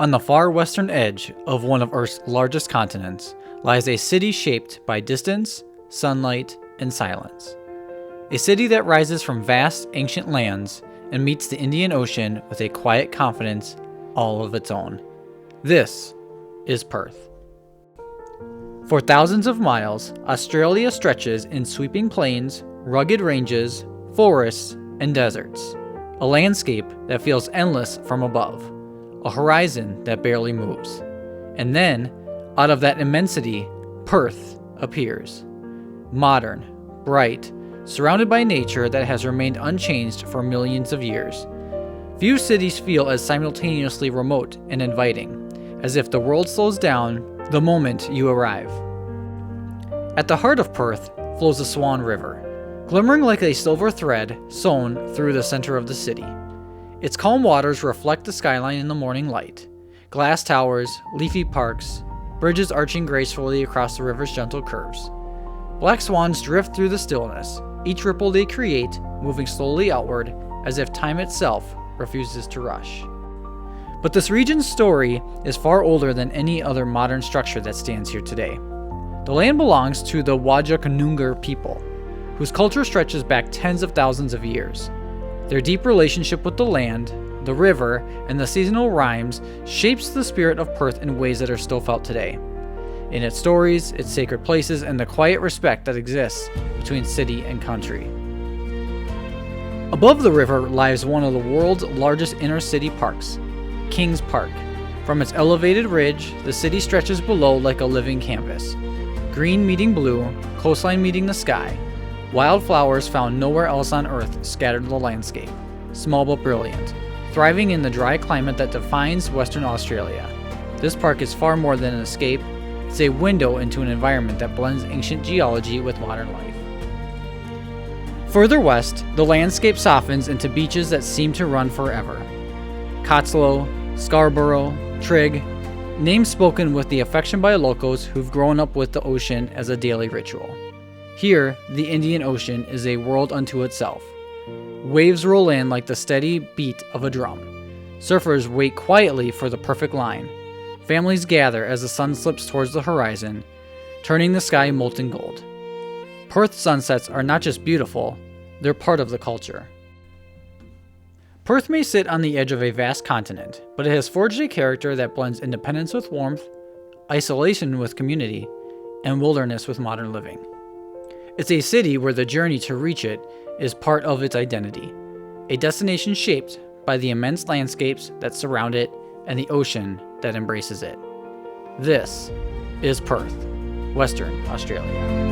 On the far western edge of one of Earth's largest continents lies a city shaped by distance, sunlight, and silence. A city that rises from vast, ancient lands and meets the Indian Ocean with a quiet confidence all of its own. This is Perth. For thousands of miles, Australia stretches in sweeping plains, rugged ranges, forests, and deserts. A landscape that feels endless from above. A horizon that barely moves. And then, out of that immensity, Perth appears. Modern, bright, surrounded by nature that has remained unchanged for millions of years. Few cities feel as simultaneously remote and inviting, as if the world slows down the moment you arrive. At the heart of Perth flows the Swan River, glimmering like a silver thread sewn through the center of the city. Its calm waters reflect the skyline in the morning light. Glass towers, leafy parks, bridges arching gracefully across the river's gentle curves. Black swans drift through the stillness, each ripple they create moving slowly outward as if time itself refuses to rush. But this region's story is far older than any other modern structure that stands here today. The land belongs to the Wajak people, whose culture stretches back tens of thousands of years. Their deep relationship with the land, the river, and the seasonal rhymes shapes the spirit of Perth in ways that are still felt today. In its stories, its sacred places, and the quiet respect that exists between city and country. Above the river lies one of the world's largest inner city parks, Kings Park. From its elevated ridge, the city stretches below like a living canvas. Green meeting blue, coastline meeting the sky. Wildflowers found nowhere else on Earth scattered the landscape, small but brilliant, thriving in the dry climate that defines Western Australia. This park is far more than an escape, it's a window into an environment that blends ancient geology with modern life. Further west, the landscape softens into beaches that seem to run forever. Cotslow, Scarborough, Trigg, names spoken with the affection by locals who've grown up with the ocean as a daily ritual. Here, the Indian Ocean is a world unto itself. Waves roll in like the steady beat of a drum. Surfers wait quietly for the perfect line. Families gather as the sun slips towards the horizon, turning the sky molten gold. Perth sunsets are not just beautiful, they're part of the culture. Perth may sit on the edge of a vast continent, but it has forged a character that blends independence with warmth, isolation with community, and wilderness with modern living. It's a city where the journey to reach it is part of its identity, a destination shaped by the immense landscapes that surround it and the ocean that embraces it. This is Perth, Western Australia.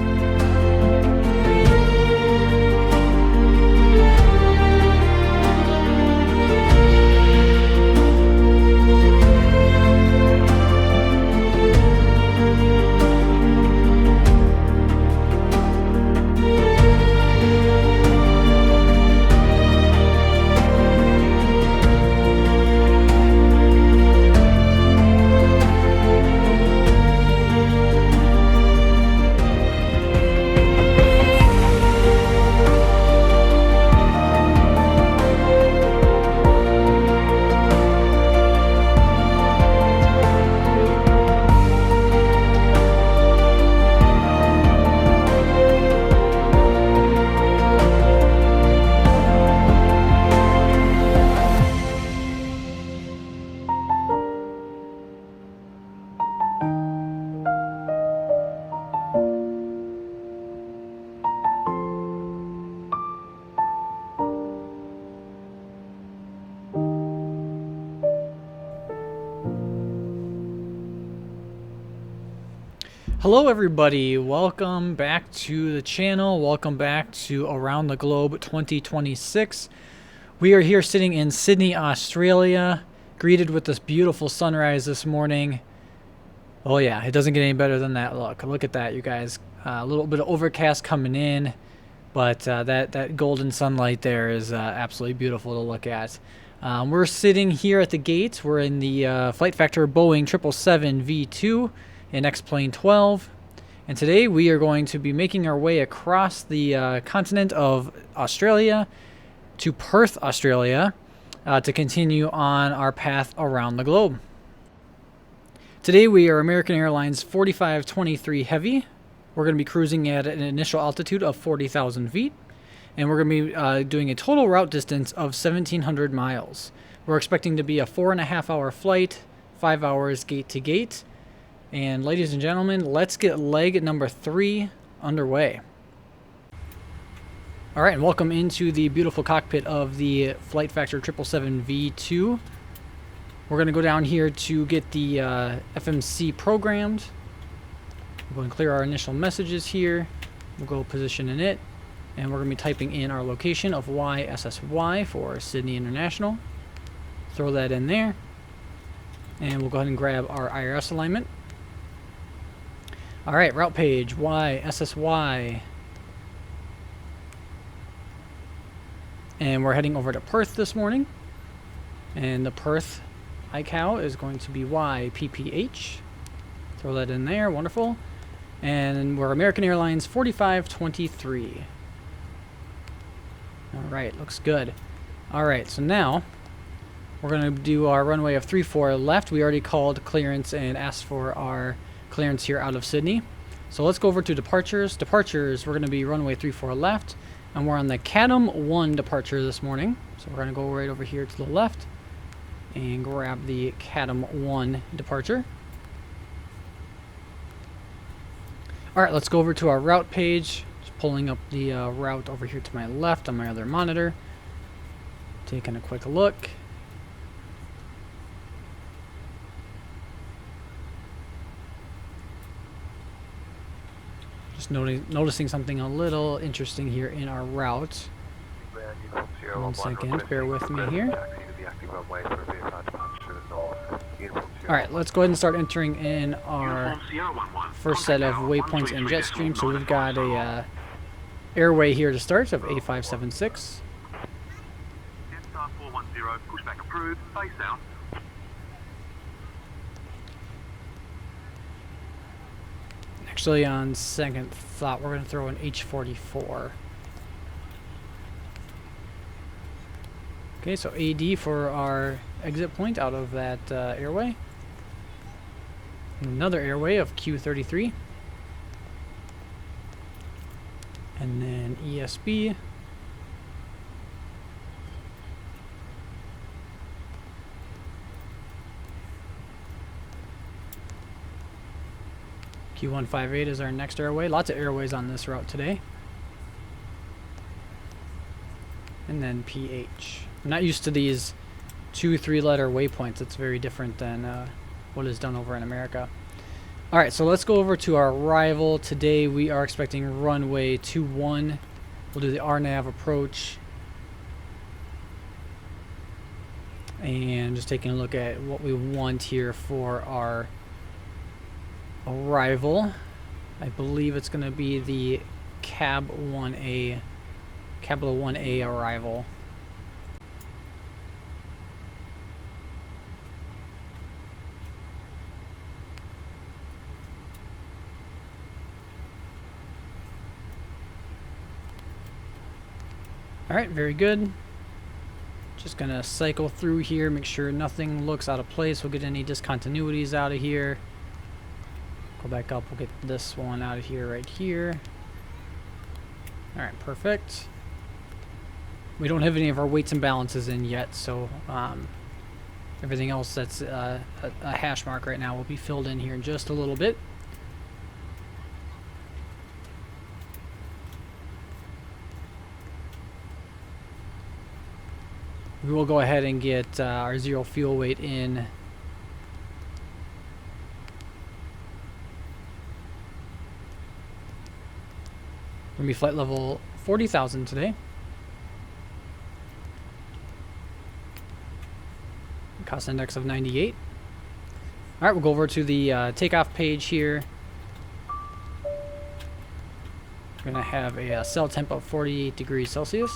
Hello everybody, welcome back to the channel, welcome back to Around the Globe 2026. We are here sitting in Sydney, Australia, greeted with this beautiful sunrise this morning. Oh yeah, it doesn't get any better than that. Look at that, you guys. A little bit of overcast coming in, but that golden sunlight there is absolutely beautiful to look at. We're sitting here at the gate. We're in the FlightFactor Boeing 777 V2 in X-Plane 12, and today we are going to be making our way across the continent of Australia to Perth, Australia, to continue on our path around the globe. Today we are American Airlines 4523 Heavy. We're going to be cruising at an initial altitude of 40,000 feet. And we're going to be doing a total route distance of 1,700 miles. We're expecting to be a 4.5 hour flight, 5 hours gate to gate. And ladies and gentlemen, let's get leg number 3 underway. All right, and welcome into the beautiful cockpit of the FlightFactor 777V2. We're going to go down here to get the FMC programmed. We're going to clear our initial messages here. We'll go position in it. And we're going to be typing in our location of YSSY for Sydney International. Throw that in there. And we'll go ahead and grab our IRS alignment. All right, route page, YSSY. And we're heading over to Perth this morning. And the Perth ICAO is going to be YPPH. Throw that in there, wonderful. And we're American Airlines 4523. All right, looks good. All right, so now we're going to do our runway of 34 left. We already called clearance and asked for our clearance here out of Sydney. So let's go over to departures. Departures, we're going to be runway 34 left. And we're on the CADM 1 departure this morning. So we're going to go right over here to the left and grab the CADM 1 departure. All right, let's go over to our route page. Just pulling up the route over here to my left on my other monitor. Taking a quick look. Just noticing something a little interesting here in our route. 1 second, bear with me here. Alright, let's go ahead and start entering in our first set of waypoints and jet stream. So we've got a airway here to start of A576. Pushback approved, face down. Actually, on second thought, we're going to throw an H44. Okay, so AD for our exit point out of that airway. Another airway of Q33. And then ESB. Q158 is our next airway. Lots of airways on this route today. And then PH. I'm not used to these 2-3 letter waypoints. It's very different than what is done over in America. Alright, so let's go over to our arrival. Today we are expecting runway 21. We'll do the RNAV approach. And just taking a look at what we want here for our arrival. I believe it's going to be the Cab 1A, Capital 1A arrival. Alright, very good. Just going to cycle through here, make sure nothing looks out of place. We'll get any discontinuities out of here. Go back up, we'll get this one out of here right here. Alright, perfect. We don't have any of our weights and balances in yet, so everything else that's a hash mark right now will be filled in here in just a little bit. We will go ahead and get our zero fuel weight in. We're going to be flight level 40,000 today. Cost index of 98. Alright, we'll go over to the takeoff page here. We're going to have a cell temp of 48 degrees Celsius.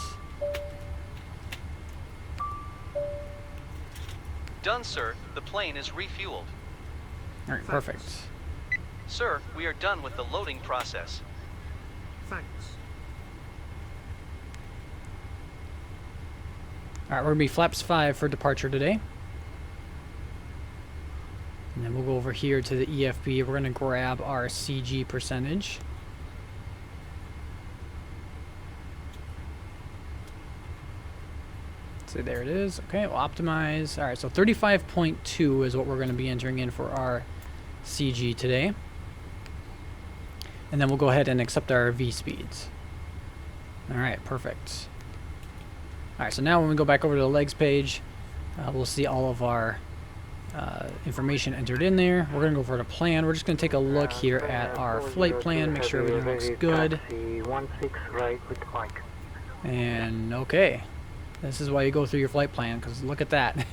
Done, sir. The plane is refueled. Alright, perfect. Sir, we are done with the loading process. Thanks. Alright, we're going to be flaps 5 for departure today. And then we'll go over here to the EFB. We're going to grab our CG percentage. So there it is. Okay, we'll optimize. All right, so 35.2 is what we're going to be entering in for our CG today. And then we'll go ahead and accept our V speeds. All right, perfect. All right, so now when we go back over to the legs page, we'll see all of our information entered in there. We're going to go over to plan. We're just going to take a look here at our flight plan, make sure everything looks good. And okay. This is why you go through your flight plan, because look at that.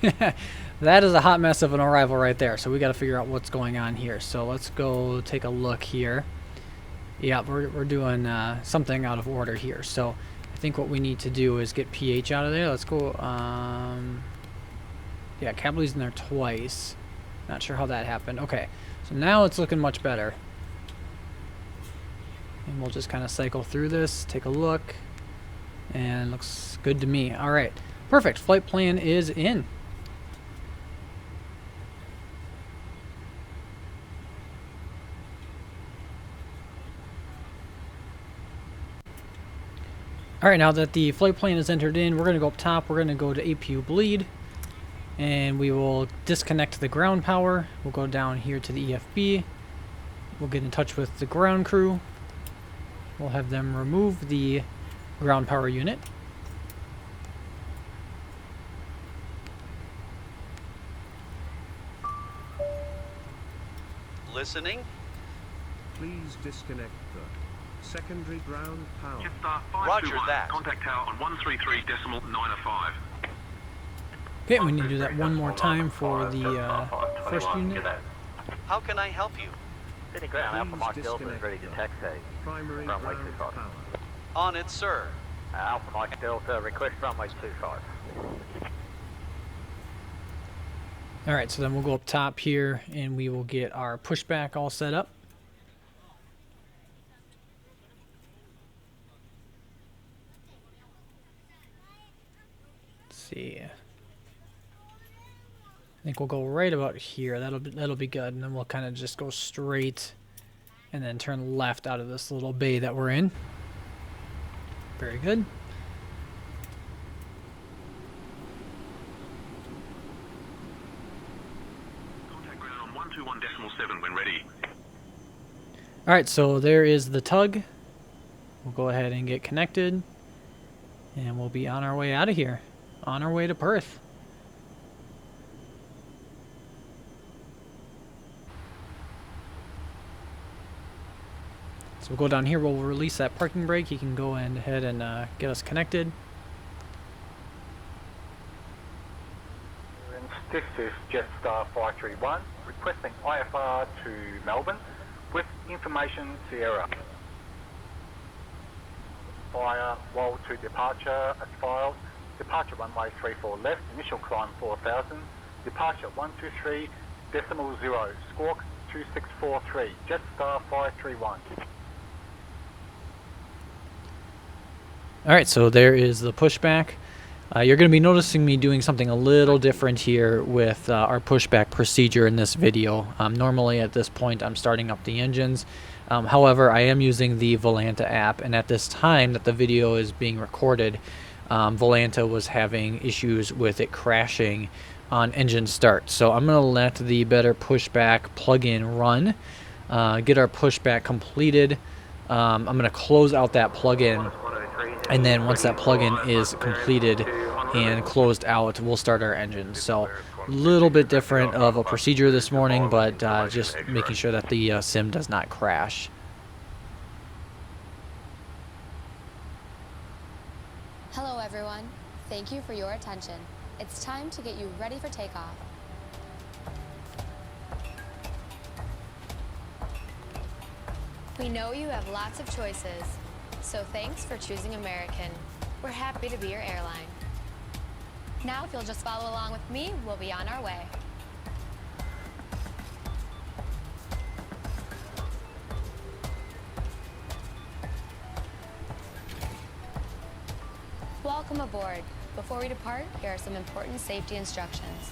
That is a hot mess of an arrival right there. So we got to figure out what's going on here. So let's go take a look here. Yeah, we're doing something out of order here. So I think what we need to do is get PH out of there. Let's go. Yeah, Cavalry's in there twice. Not sure how that happened. Okay, so now it's looking much better. And we'll just kind of cycle through this, take a look. And looks good to me. All right, perfect. Flight plan is in. All right, now that the flight plan is entered in, we're going to go up top. We're going to go to APU bleed, and we will disconnect the ground power. We'll go down here to the EFB. We'll get in touch with the ground crew. We'll have them remove the ground power unit. Listening. Please disconnect the secondary ground power. Jetstar Roger 521. that. Contact tower on 133.905. Okay, we need to do that one more time for the first unit. How can I help you? City ground, Alpha Mike Please Delta is disconnect ready to the taxi. primary Runway ground 25. power. On it, sir. Alpha Mike Delta, request runway 25. All right, so then we'll go up top here and we will get our pushback all set up. Let's see. I think we'll go right about here. That'll be good, and then we'll kind of just go straight and then turn left out of this little bay that we're in. Very good. Contact ground on 121.7 when ready. All right, so there is the tug. We'll go ahead and get connected, and we'll be on our way out of here, on our way to Perth. So we'll go down here, we'll release that parking brake. You can go ahead and get us connected. This is Jetstar 531, requesting IFR to Melbourne with information Sierra. Fire while to departure as filed. Departure runway 34 left, initial climb 4000. Departure 123.0, squawk 2643, Jetstar 531. All right, so there is the pushback. You're going to be noticing me doing something a little different here with our pushback procedure in this video. Normally at this point I'm starting up the engines. However, I am using the Volanta app, and at this time that the video is being recorded, Volanta was having issues with it crashing on engine start. So I'm going to let the Better Pushback plugin run, get our pushback completed. I'm going to close out that plugin, and then once that plugin is completed and closed out, we'll start our engine. So a little bit different of a procedure this morning, but just making sure that the sim does not crash. Hello everyone, thank you for your attention. It's time to get you ready for takeoff. We know you have lots of choices, so thanks for choosing American. We're happy to be your airline. Now if you'll just follow along with me, we'll be on our way. Welcome aboard. Before we depart, here are some important safety instructions.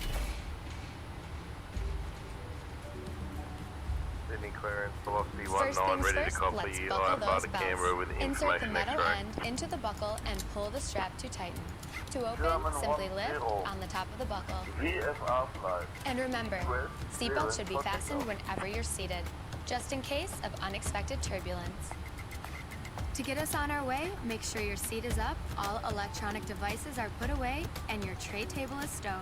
clearance, velocity First 19, things ready to first, copy let's IFR buckle those the camera belts. with Insert the information metal X-ray. end into the buckle and pull the strap to tighten. To open, simply lift on the top of the buckle. VFR flight. And remember, seatbelts should be fastened whenever you're seated, just in case of unexpected turbulence. To get us on our way, make sure your seat is up, all electronic devices are put away, and your tray table is stowed.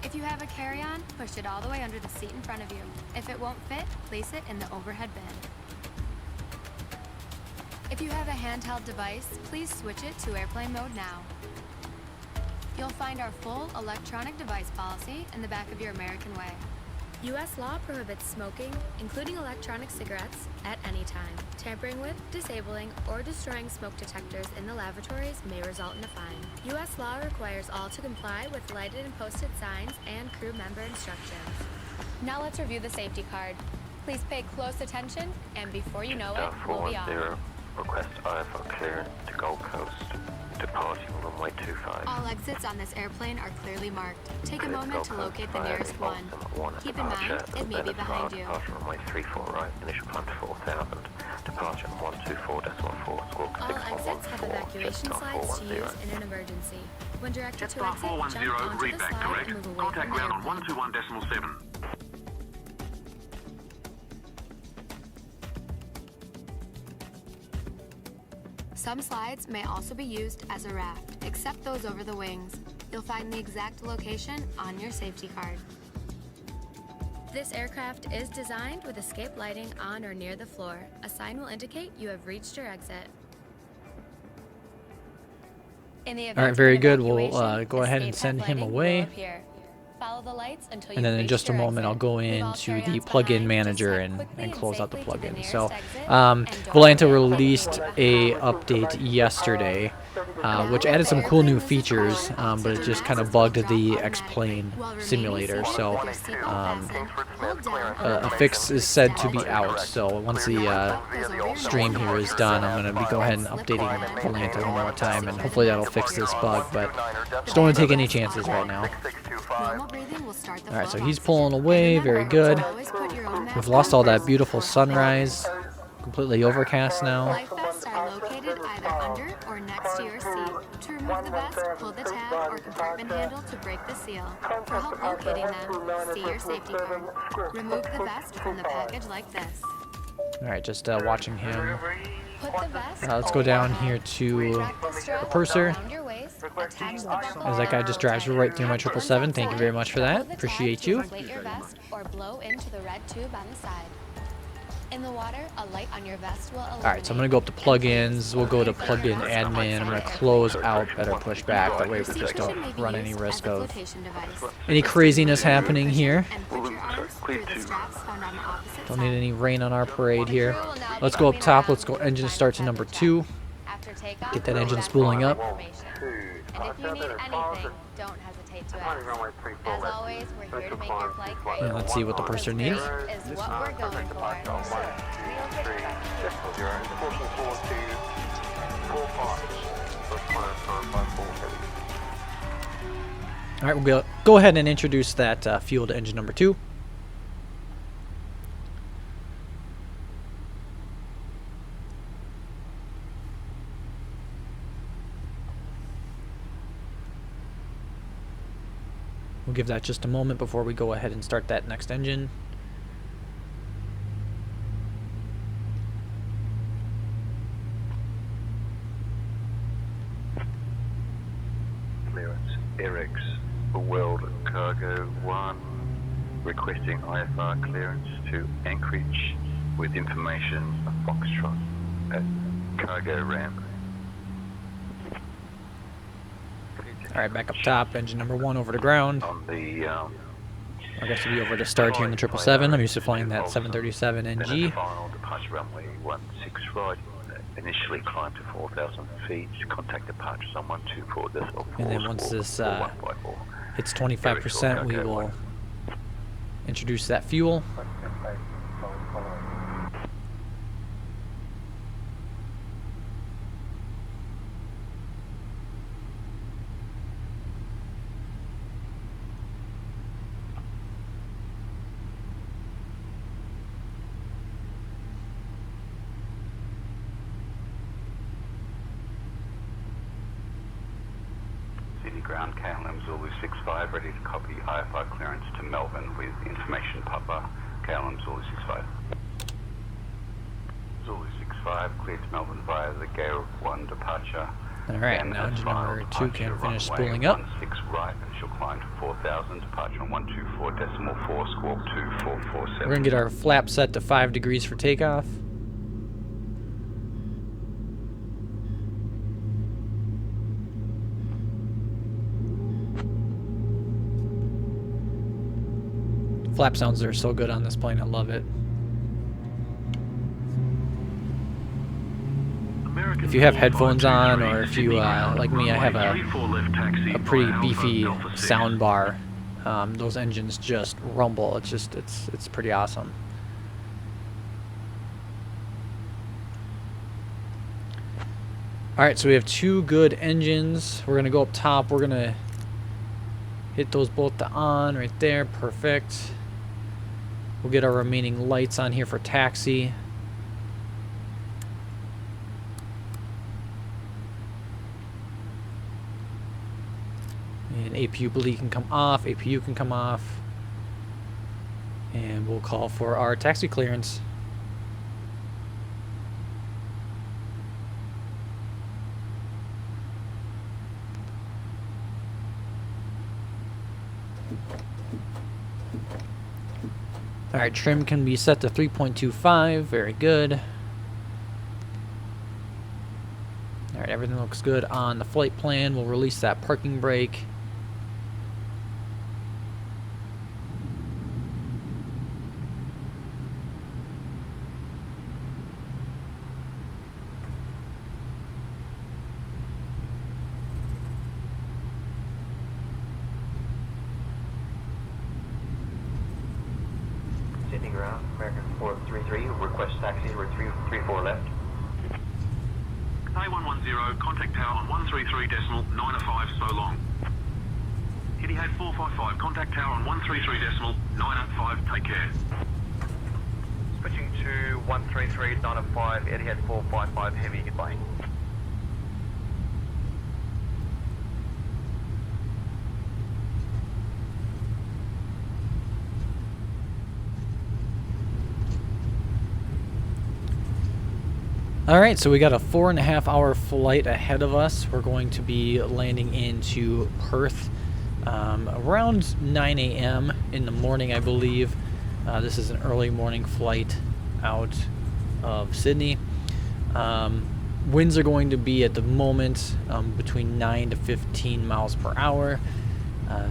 If you have a carry-on, push it all the way under the seat in front of you. If it won't fit, place it in the overhead bin. If you have a handheld device, please switch it to airplane mode now. You'll find our full electronic device policy in the back of your American Way. U.S. law prohibits smoking, including electronic cigarettes, at any time. Tampering with, disabling, or destroying smoke detectors in the lavatories may result in a fine. U.S. law requires all to comply with lighted and posted signs and crew member instructions. Now let's review the safety card. Please pay close attention, and before you know it, we'll be on. Request IFR clearance to Gold Coast. Departing runway 25. All exits on this airplane are clearly marked. Take a moment to locate the nearest one. Keep in mind, it may be behind you. Departure runway 34 right, initial climb to 4,000. Departure 124.4, squawk All exits have evacuation slides to use in an emergency. When directed to exit, jump 410, onto the read back slide correct. and move away Contact from the ground on airplane. 121.7. Some slides may also be used as a raft, except those over the wings. You'll find the exact location on your safety card. This aircraft is designed with escape lighting on or near the floor. A sign will indicate you have reached your exit. In the event All right, very of good. an We'll evacuation, go ahead and escape send path him lighting will away. appear. Follow the lights until And you've then in reached just a your moment, I'll exit. go Leave all into the carry-ons plug-in behind, manager just head and quickly close out the safely to plug-in. nearest So, exit, and don't Volanta forget released to a behind. update yesterday, Now which that added the some cool new airplane loses features, power, but it oxygen just kind of masks will bugged drop the automatically. X-Plane While remaining simulator. seated So, with your seatbelt fastened, hold down on a the fix button is to said to extend be it. out. So once the Goes over your stream nose here is and done, I'm going to be go ahead and slip updating on. Volanta one more time, and Secure hopefully the that'll mask fix with your this wrist. bug. But The just don't want to bag take any rests on chances right now. Normal breathing will start the All right, flow so of he's oxygen. pulling away. And remember Very good. to always put your own We've mask lost on all that first beautiful before flying. sunrise. Completely overcast now. Life vests are located either under or next to your seat. To remove the vest, pull the tab or compartment handle to break the seal. For help locating them, see your safety card. Remove the vest from the package like this. All right, just watching him. Put the vest Let's go over down your here head. to Wrap the strap purser. around your waist, attach the buckle As that guy just drives right through my 777. Thank you very much for that. Pull the tab Appreciate to you. inflate your vest or blow into the red tube on the side. In the water, a light on your vest will illuminate. All right, so I'm going to go up to plugins. We'll go to plugin admin. I'm going to close out better push back. That way we just don't run any risk of any craziness happening here. Don't need any rain on our parade here. Let's go up top. Let's go engine start to number 2. Get that engine spooling up. And if you need anything, don't hesitate to ask. As always, we're here to make your flight great. And let's see what the purser needs. Great is what we're going for. All right, we'll go ahead and introduce that fuel to engine number 2. We'll give that just a moment before we go ahead and start that next engine. Clearance, Eric's World Cargo 1, requesting IFR clearance to Anchorage with information of Foxtrot at cargo ramp. All right, back up top, engine number 1 over to ground. On the I guess we'll be over to start here in the 777. I'm used to flying that 737 then at NG. the final departure runway 16 right, initially climb to 4,000 feet, contact departures on 124.4. And then once this hits 25%, we will introduce that fuel. ground, KLM Zulu 65, ready to copy IFR clearance to Melbourne with information Papa, KLM Zulu 65. Zulu 65, cleared to Melbourne via the Gale 1 departure. Alright, Then now as engine number filed, 2 can departure finish runway spooling up. 16 right, initial climb to 4,000, departure on 124.4, squawk 2447. We're going to get our flap set to 5 degrees for takeoff. Flap sounds are so good on this plane, I love it. If you have headphones on, or if you, like me, I have a pretty beefy sound bar, those engines just rumble. It's pretty awesome. Alright, so we have 2 good engines. We're going to go up top. We're going to hit those both to on right there. Perfect. We'll get our remaining lights on here for taxi. And APU bleed can come off, APU can come off. And we'll call for our taxi clearance. Alright, trim can be set to 3.25, very good. Alright, everything looks good on the flight plan. We'll release that parking brake. Sydney ground, American 433, request taxi, we're 334 left. A110, contact tower on 133.905, so long. Etihad 455, contact tower on 133.905, take care. Switching to 133.905, Etihad 455, heavy, goodbye. Alright, so we got a 4.5-hour flight ahead of us. We're going to be landing into Perth around 9 a.m. in the morning, I believe. This is an early morning flight out of Sydney. Winds are going to be at the moment between 9 to 15 miles per hour.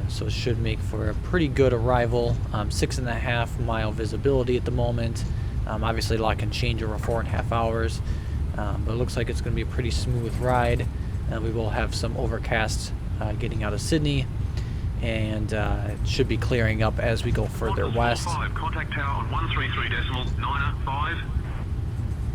So it should make for a pretty good arrival. 6.5 mile visibility at the moment. Obviously, a lot can change over 4.5 hours, but it looks like it's going to be a pretty smooth ride. We will have some overcast getting out of Sydney, and it should be clearing up as we go further west. Contact tower on 133.905.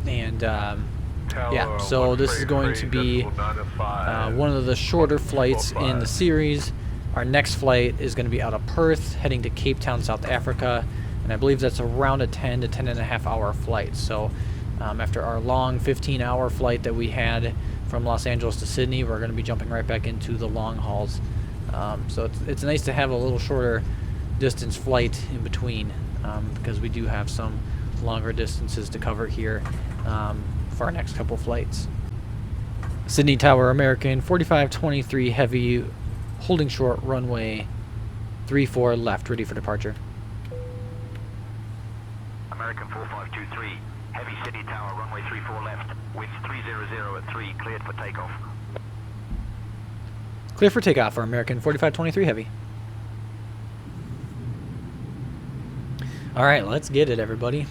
And yeah, so this is going to be one of the shorter flights in the series. Our next flight is going to be out of Perth, heading to Cape Town, South Africa. And I believe that's around a 10 to 10.5 hour flight. So after our long 15-hour flight that we had from Los Angeles to Sydney, we're going to be jumping right back into the long hauls. So it's nice to have a little shorter distance flight in between, because we do have some longer distances to cover here for our next couple flights. Sydney Tower, American 4523 heavy, holding short, runway 34 left, ready for departure. American 4523, heavy Sydney Tower, runway 34 left, winds 300 at 3, cleared for takeoff. Clear for takeoff for American 4523 heavy. Alright, let's get it, everybody.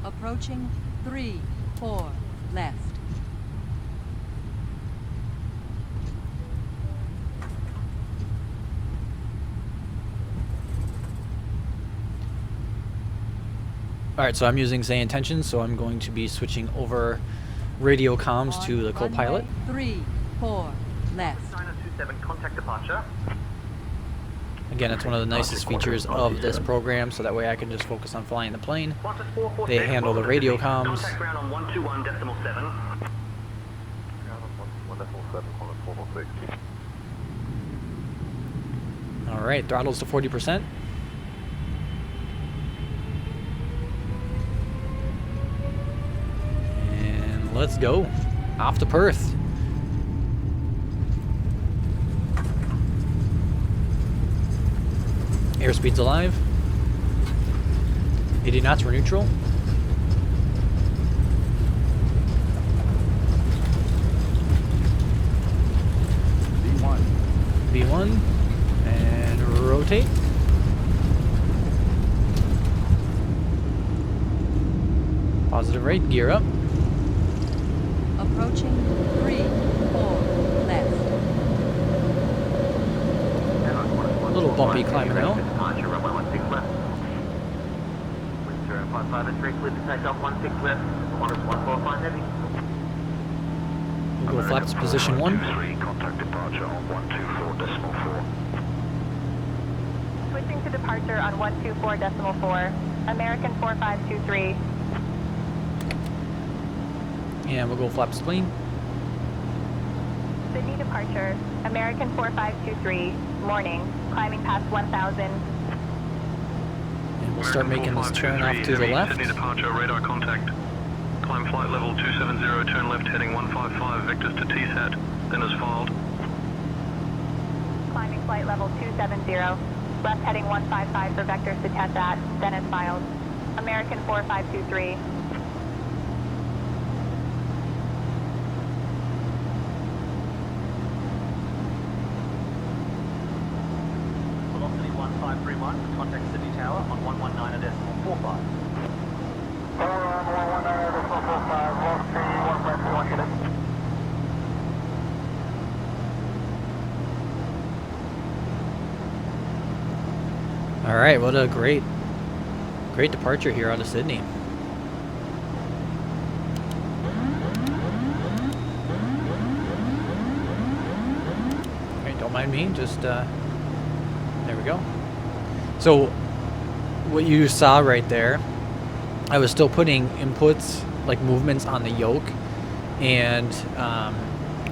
Approaching 3-4 left. Alright, so I'm using say intentions, so I'm going to be switching over radio comms to the co-pilot. 3-4 left. 927, contact departure. Again, it's one of the nicest features of this program, so that way I can just focus on flying the plane. They handle the radio comms. Contact ground on 121.7. Alright, throttles to 40%. And let's go. Off to Perth. Airspeed's alive. 80 knots, we're neutral. V1. And rotate. Positive right, gear up. Approaching 3, 4 left. A little bumpy climbing out. Departure runway 16 left. Wind 055 and 3 clear to take off 16 left. 145 heavy. We'll go flaps position 1. 3 contact departure on 124.4. Switching to departure on 124.4. American 4523. And we'll go flaps clean. Sydney departure. American 4523. Morning. Climbing past 1000. And we'll start making this turn off to the left. Sydney departure, radar contact. Climb flight level 270, turn left heading 155, vectors to TSAT, then as filed. Climbing flight level 270. Left heading 155 for vectors to TSAT, then as filed. American 4523. Velocity 1531, contact Sydney Tower on 119.45. All right, what a great departure here out of Sydney. Okay, don't mind me, just there we go. So what you saw right there, I was still putting inputs like movements on the yoke, and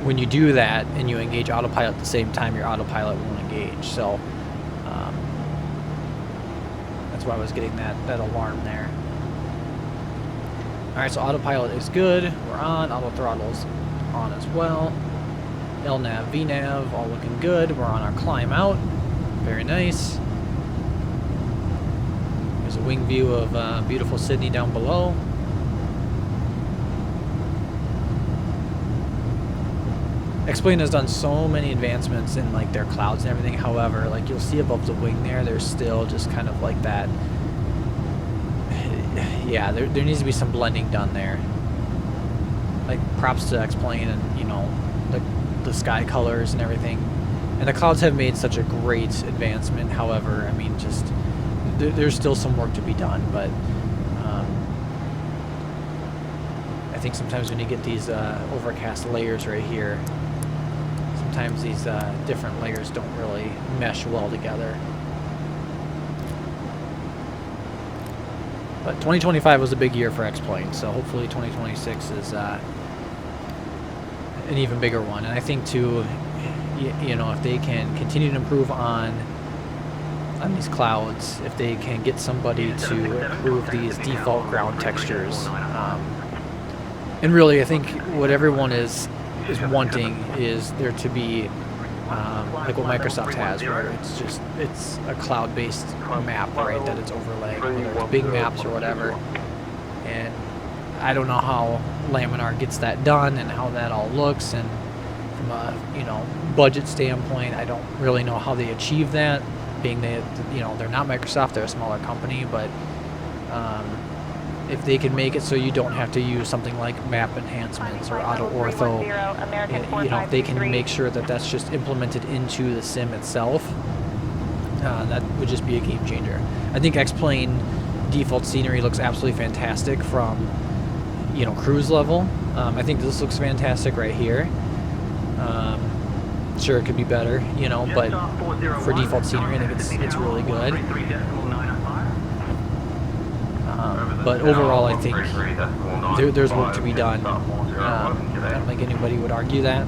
when you do that and you engage autopilot at the same time, your autopilot won't engage. So that's why I was getting that alarm there. Alright, so autopilot is good. We're on. Auto throttle's on as well. LNAV, VNAV, all looking good. We're on our climb out. Very nice. There's a wing view of beautiful Sydney down below. X-Plane has done so many advancements in like their clouds and everything. However, like you'll see above the wing there's still just kind of like that. Yeah, there needs to be some blending done there. Like props to X-Plane and, you know, the sky colors and everything. And the clouds have made such a great advancement. However, I mean, just there's still some work to be done. But I think sometimes when you get these overcast layers right here, sometimes these different layers don't really mesh well together. But 2025 was a big year for X-Plane, so hopefully 2026 is an even bigger one. And I think too, you know, if they can continue to improve on these clouds, if they can get somebody to improve these default ground textures, and really I think what everyone is wanting is there to be like what Microsoft has, where it's a cloud-based map, right, that it's overlaying, whether it's big maps or whatever. And I don't know how Laminar gets that done and how that all looks, and from a budget standpoint, I don't really know how they achieve that, being that they're not Microsoft, they're a smaller company. But if they can make it so you don't have to use something like map enhancements or auto ortho, if they can make sure that that's just implemented into the sim itself, that would just be a game changer. I think X-Plane default scenery looks absolutely fantastic from cruise level. I think this looks fantastic right here. Sure, it could be better, you know, but for default scenery, I think it's really good. But overall, I think there's work to be done. I don't think anybody would argue that.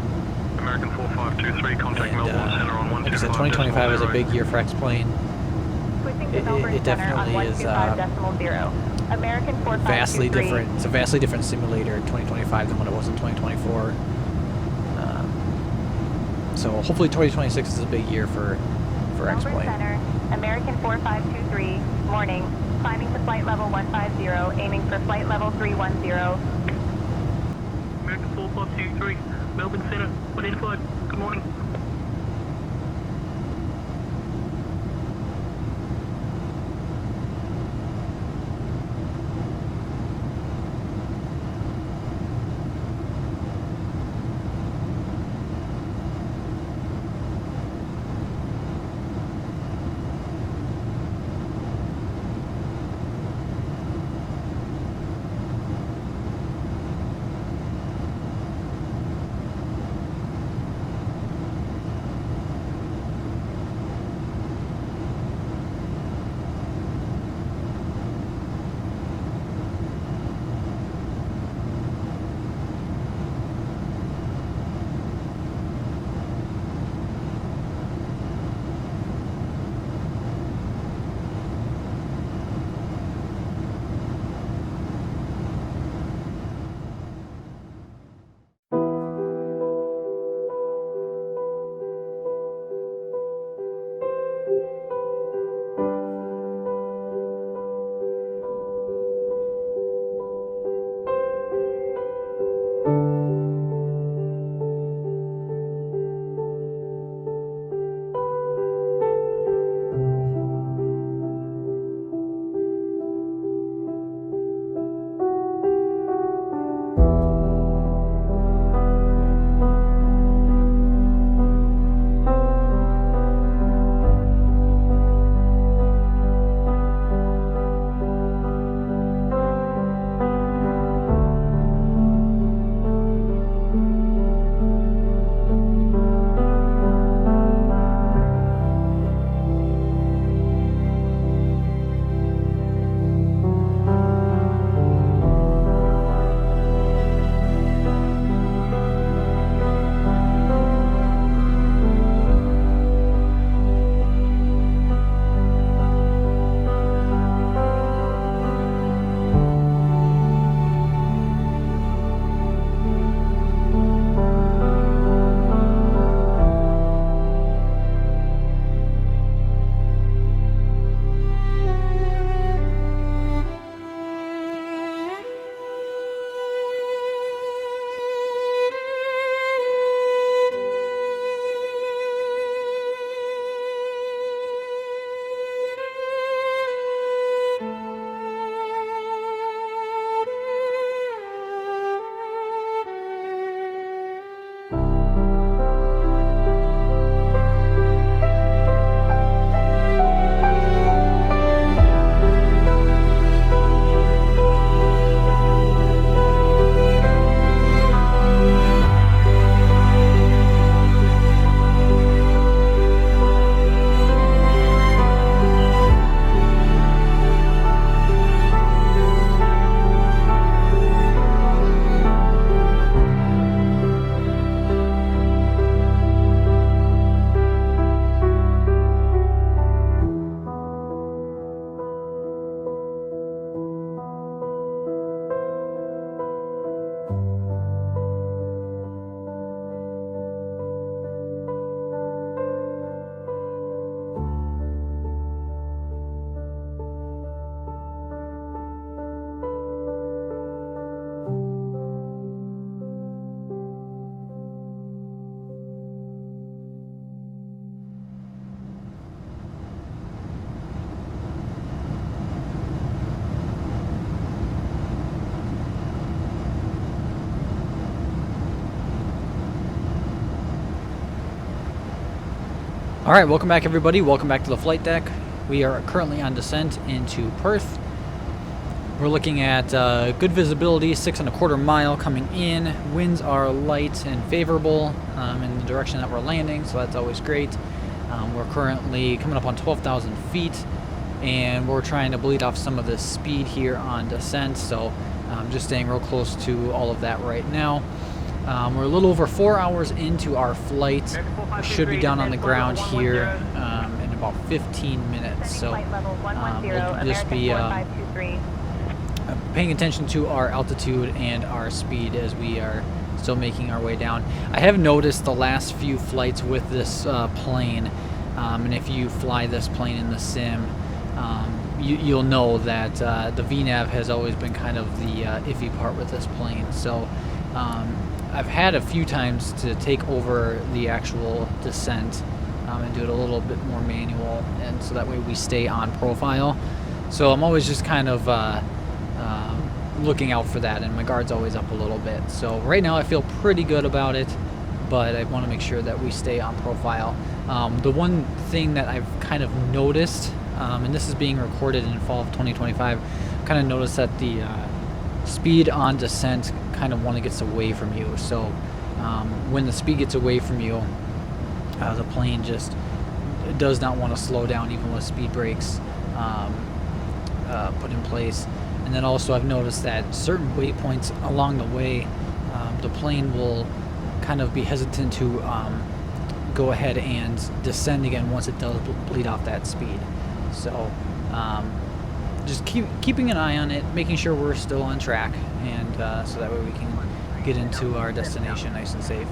American 4523, contact And, Melbourne Center on like I said, 2025 is a big year for X-Plane. Switching to It Melbourne Center definitely on is 125.0. American 4523. vastly different. It's a vastly different simulator in 2025 than what it was in 2024. So hopefully 2026 is a big year for Melbourne X-Plane. Center, American 4523, morning, climbing to flight level 150, aiming for flight level 310. American 4523, Melbourne Center, identified. Good morning. Alright, welcome back everybody. Welcome back to the flight deck. We are currently on descent into Perth. We're looking at good visibility, 6¼ mile coming in. Winds are light and favorable in the direction that we're landing, so that's always great. We're currently coming up on 12,000 feet, and we're trying to bleed off some of the speed here on descent, so just staying real close to all of that right now. We're a little over 4 hours into our flight. We should be down on the ground here in about 15 minutes, so we'll just be paying attention to our altitude and our speed as we are still making our way down. I have noticed the last few flights with this plane, and if you fly this plane in the sim, you'll know that the VNAV has always been kind of the iffy part with this plane. So I've had a few times to take over the actual descent and do it a little bit more manual, and so that way we stay on profile. So I'm always just kind of looking out for that, and my guard's always up a little bit. So right now I feel pretty good about it, but I want to make sure that we stay on profile. The one thing that I've kind of noticed, and this is being recorded in fall of 2025, kind of noticed that the speed on descent kind of gets away from you. So when the speed gets away from you, the plane just does not want to slow down even with speed brakes put in place. And then also I've noticed that certain waypoints along the way, the plane will kind of be hesitant to go ahead and descend again once it does bleed off that speed. So just keeping an eye on it, making sure we're still on track, and so that way we can get into our destination nice and safe.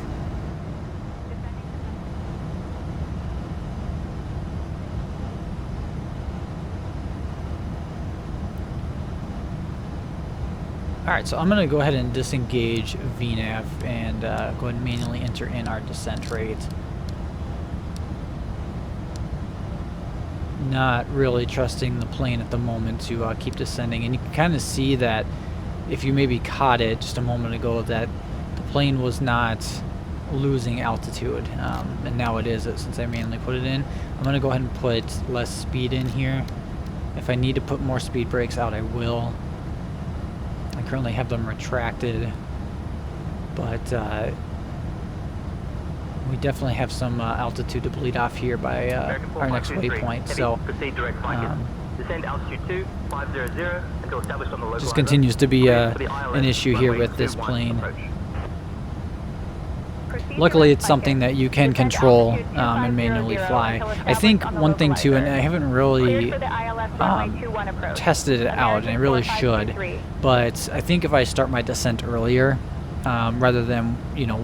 Alright, so I'm going to go ahead and disengage VNAV and go ahead and manually enter in our descent rate. Not really trusting the plane at the moment to keep descending, and you can kind of see that if you maybe caught it just a moment ago, that the plane was not losing altitude, and now it is since I manually put it in. I'm going to go ahead and put less speed in here. If I need to put more speed brakes out, I will. I currently have them retracted, but we definitely have some altitude to bleed off here by our next waypoint. So just continues to be an issue here with this plane. Luckily, it's something that you can control and manually fly. I think one thing too, and I haven't really tested it out, and I really should, but I think if I start my descent earlier, rather than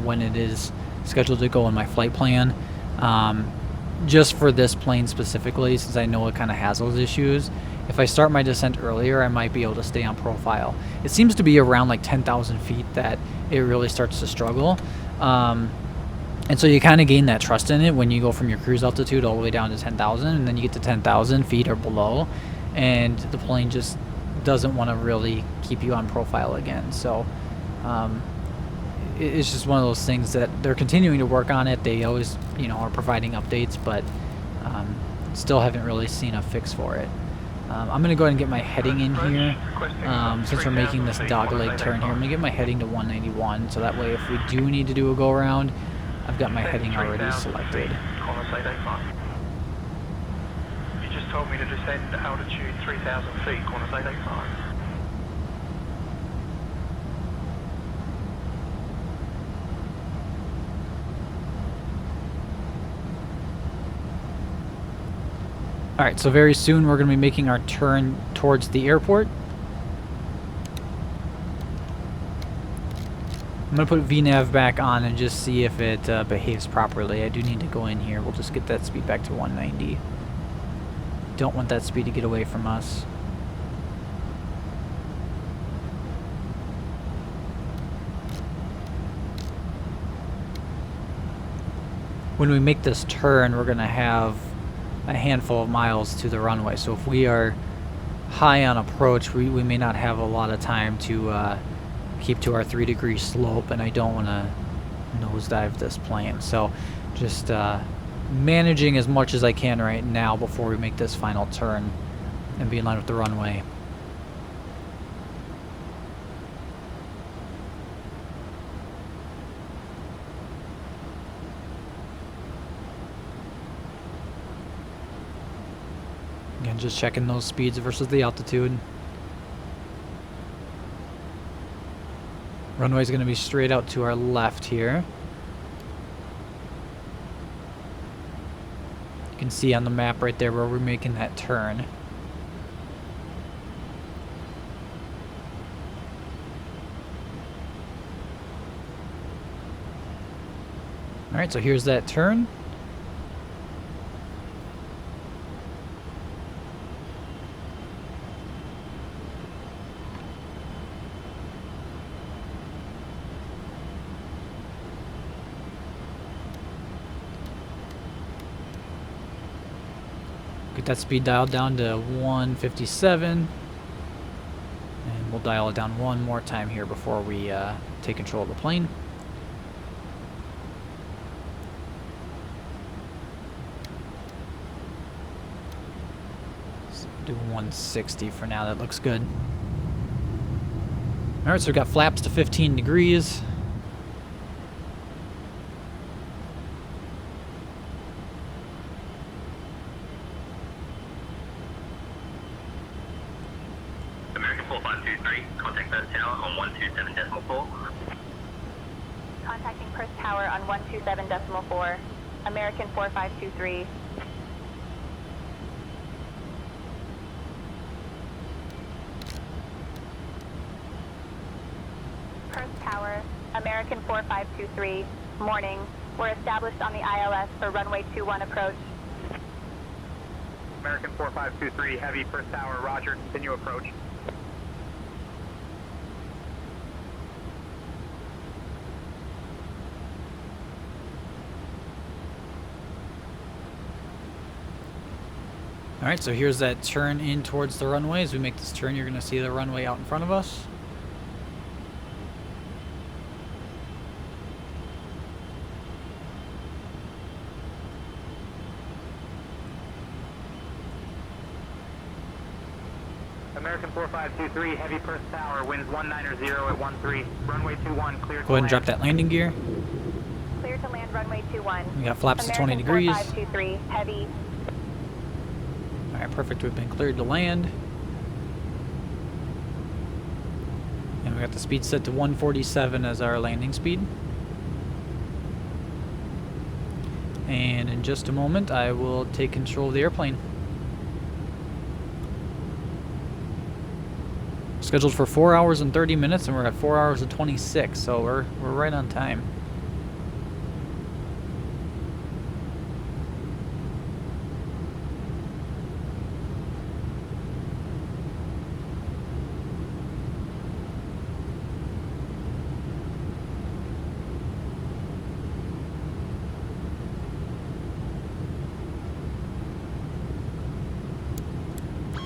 when it is scheduled to go in my flight plan, just for this plane specifically, since I know it kind of has those issues, if I start my descent earlier, I might be able to stay on profile. It seems to be around like 10,000 feet that it really starts to struggle. And so you kind of gain that trust in it when you go from your cruise altitude all the way down to 10,000, and then you get to 10,000 feet or below, and the plane just doesn't want to really keep you on profile again. So it's just one of those things that they're continuing to work on it. They always, are providing updates, but still haven't really seen a fix for it. I'm going to go ahead and get my heading in here. Since we're making this dogleg turn here, I'm going to get my heading to 191, so that way if we do need to do a go-around, I've got my heading already selected. You just told me to descend altitude 3,000 feet, Qantas 885. Alright, so very soon we're going to be making our turn towards the airport. I'm going to put VNAV back on and just see if it behaves properly. I do need to go in here. We'll just get that speed back to 190. Don't want that speed to get away from us. When we make this turn, we're going to have a handful of miles to the runway. So if we are high on approach, we may not have a lot of time to keep to our 3-degree slope, and I don't want to nosedive this plane. So just managing as much as I can right now before we make this final turn and be in line with the runway. And just checking those speeds versus the altitude. Runway's going to be straight out to our left here. You can see on the map right there where we're making that turn. Alright, so here's that turn. Get that speed dialed down to 157. And we'll dial it down one more time here before we take control of the plane. So do 160 for now, that looks good. Alright, so we've got flaps to 15 degrees. American 4523, contact Perth Tower on 127.4. Contacting Perth Tower on 127.4. American 4523. Perth Tower, American 4523. Morning. We're established on the ILS for runway 21 approach. American 4523, heavy, Perth Tower, roger, continue approach. Alright, so here's that turn in towards the runway. As we make this turn, you're going to see the runway out in front of us. American 4523, heavy, Perth Tower, winds 190 at 13, runway 21, clear to Go ahead and drop that landing gear. Clear to land runway 21. We got flaps to 20 American degrees. 4523, heavy. Alright, perfect. We've been cleared to land. And we got the speed set to 147 as our landing speed. And in just a moment, I will take control of the airplane. Scheduled for 4 hours and 30 minutes, and we're at 4 hours and 26, so we're right on time.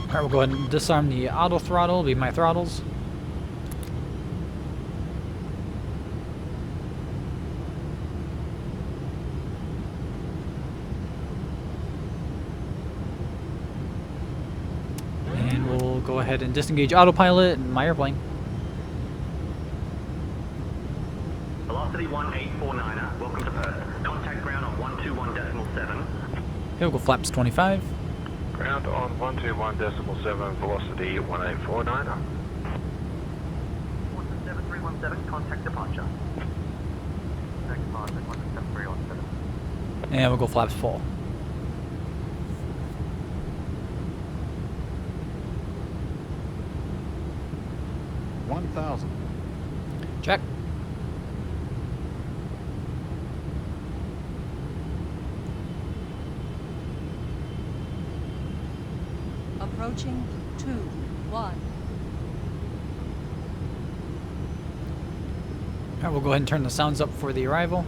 Alright, we'll go ahead and disarm the auto throttle, be my throttles. And we'll go ahead and disengage autopilot and my airplane. Velocity 1849er, welcome to Perth. Contact ground on 121.7. Okay, we'll go flaps 25. Ground on 121.7, velocity 1849er. 17317, contact departure. Contact departure, 17317. And we'll go flaps full. $1,000. Check. Approaching 2-1. Alright, we'll go ahead and turn the sounds up for the arrival.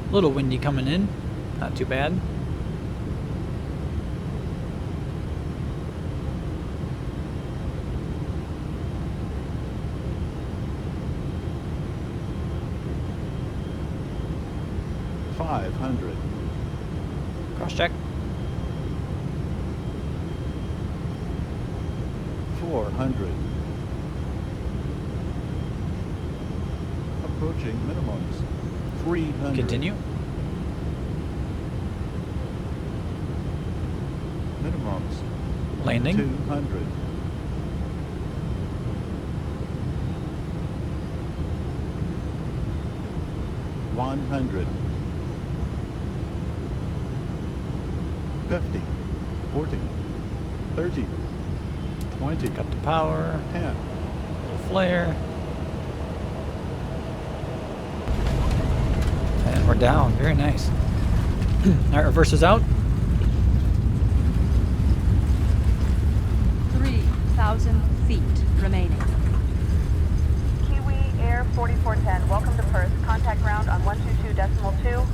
A little windy coming in, not too bad. $500. Cross check. $400. Approaching minimums. 300. Continue. Minimums. Landing. 200. $100. 50. 40. 30. 20. Cut the power. 10. Little flare. And we're down. Very nice. Alright, reverse is out. 3,000 feet remaining. Kiwi Air 4410, welcome to Perth. Contact ground on 122.2.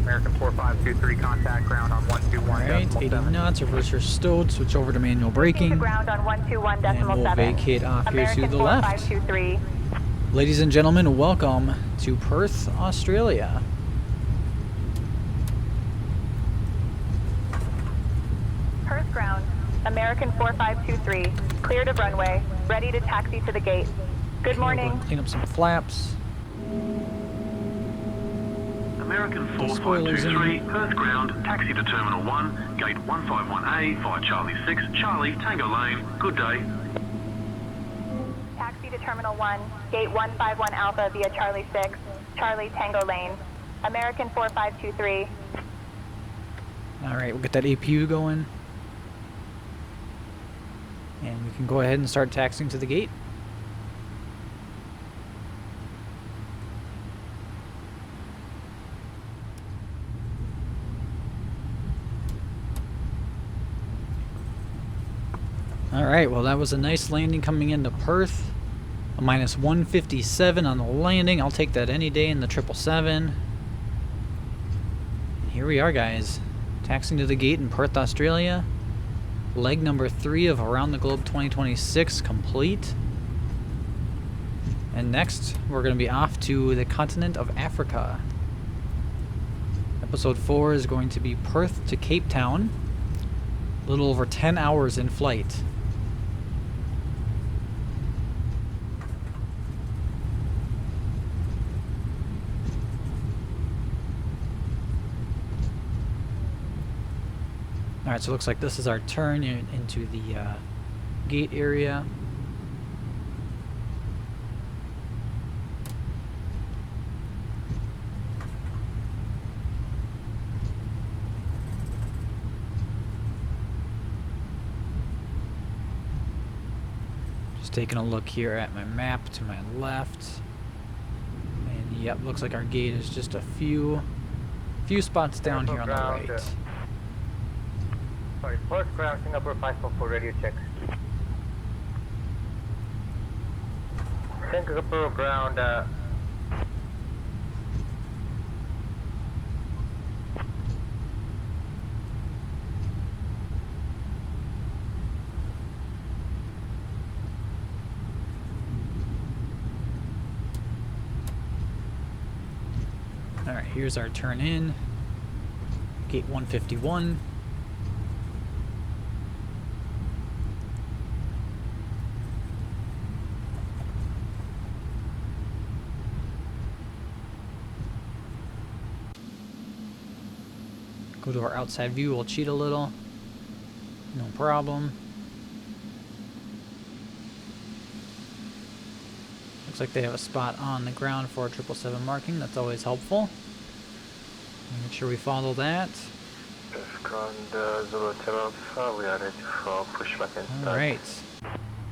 American 4523, contact ground on 121. Alright, 80 knots, reverser stowed, switch over to manual braking. Ground on 121.7. And we'll vacate off here to the left. 4523. Ladies and gentlemen, welcome to Perth, Australia. Perth ground, American 4523, cleared of runway, ready to taxi to the gate. Good morning. We'll clean up some flaps. American Spoilers 4523, Perth ground, taxi to Terminal 1, gate 151A via Charlie 6, Charlie, Tango Lane. Good day. Taxi to Terminal 1, gate 151 Alpha via Charlie 6, Charlie, Tango Lane. American 4523. Alright, we'll get that APU going. And we can go ahead and start taxiing to the gate. Alright, well that was a nice landing coming into Perth. A minus 157 on the landing. I'll take that any day in the 777. And here we are, guys. Taxiing to the gate in Perth, Australia. Leg number 3 of Around the Globe 2026 complete. And next, we're going to be off to the continent of Africa. Episode 4 is going to be Perth to Cape Town. A little over 10 hours in flight. Alright, so it looks like this is our turn into the gate area. Just taking a look here at my map to my left. And yep, looks like our gate is just a few spots down here on the right. Sorry, Perth ground, Singapore 544 radio check. Singapore ground, Alright, here's our turn in. Gate 151. Go to our outside view, we'll cheat a little. No problem. Looks like they have a spot on the ground for a 777 marking. That's always helpful. Make sure we follow that. Ground 010 Alpha, we are ready for pushback and start. Alright.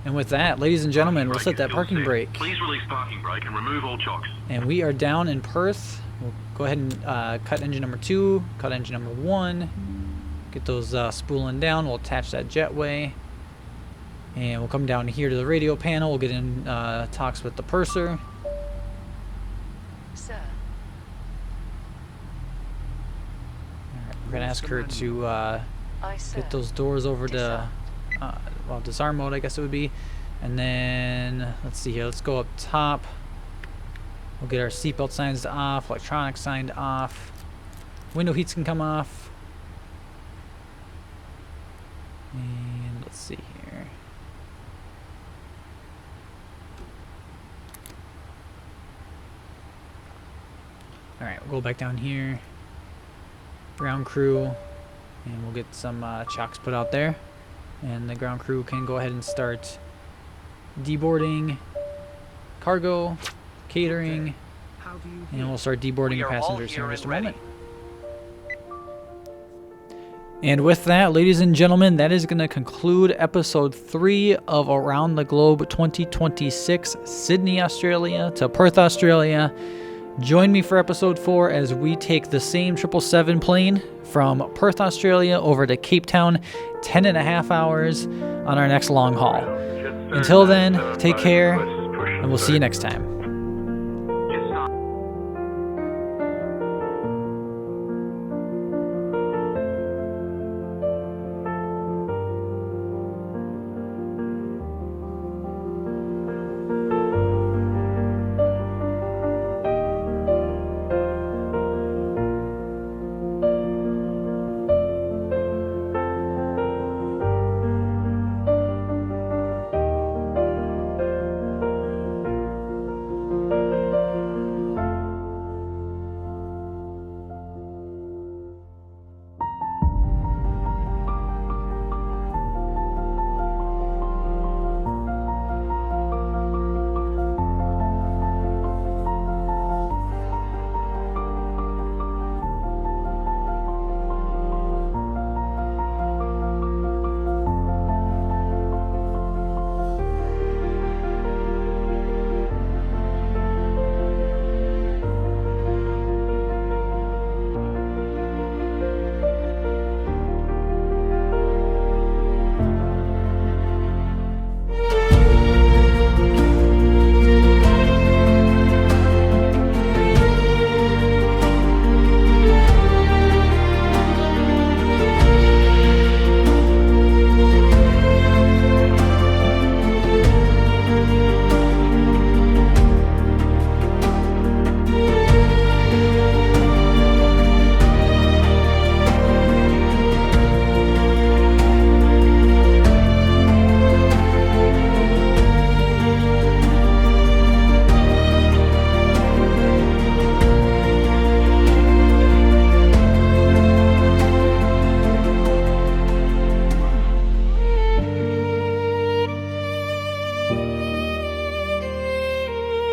And with that, ladies and gentlemen, we'll set that parking brake. Please release parking brake and remove all chocks. And we are down in Perth. We'll go ahead and cut engine number 2, cut engine number 1, get those spooling down. We'll attach that jetway, and we'll come down here to the radio panel. We'll get in talks with the purser. Sir. Alright, we're gonna ask her to get those doors over to well, disarm mode, I guess it would be. And then let's see here. Let's go up top. We'll get our seatbelt signs off, electronics signed off, window heats can come off, and let's see here. Go back down here. Ground crew. And we'll get some chocks put out there. And the ground crew can go ahead and start deboarding cargo, catering, and we'll start deboarding the passengers here in just a moment. And with that, ladies and gentlemen, that is going to conclude episode 3 of Around the Globe 2026, Sydney, Australia to Perth, Australia. Join me for episode 4 as we take the same 777 plane from Perth, Australia over to Cape Town, 10.5 hours on our next long haul. Until then, take care, and we'll see you next time.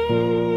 you.